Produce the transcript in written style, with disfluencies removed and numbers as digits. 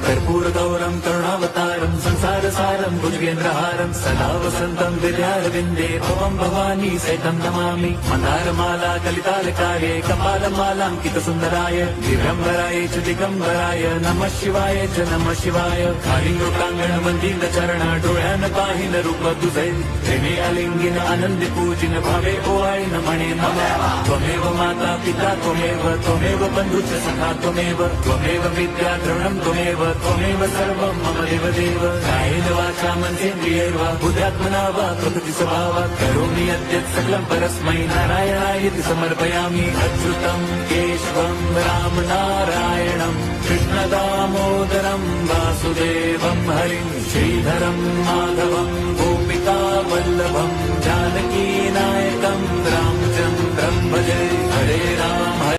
कर्पूरगौरं करुणावतारं संसारसारं भुजगेन्द्रहारं सदा वसन्तं विद्यारविन्दे भवं भवानी सहितं नमामि मन्दारमाला कलितालकाये कपालमालाङ्कितसुन्दराय दिगम्बराय च दिगम्बराय नमः शिवाय च नमः शिवाय कालिंगोकांगण वंदित चरण डोळ्यान पाहिन रूप तुझे प्रेमे अलिंगिन आनंद पूजिन भावे ओवाळीन म्हणे नमः त्वमेव माता पिता त्वमेव बंधुच सखा त्वमेव विद्या द्रवणं त्वमेव सर्वं मम देवदेव कायेन वाचा मनसेन्द्रियैर्वा बुद्ध्यात्मना वा प्रकृति स्वभावात् करोमि यद्यत् सकलं परस्मै नारायणायति समर्पयामि अच्युतं केशवं राम नारायणं कृष्णदामोदरं वासुदेवं हरिं श्रीधरं माधवं गोपिका वल्लभं जानकीनायकं रामचन्द्रं भजे हरे राम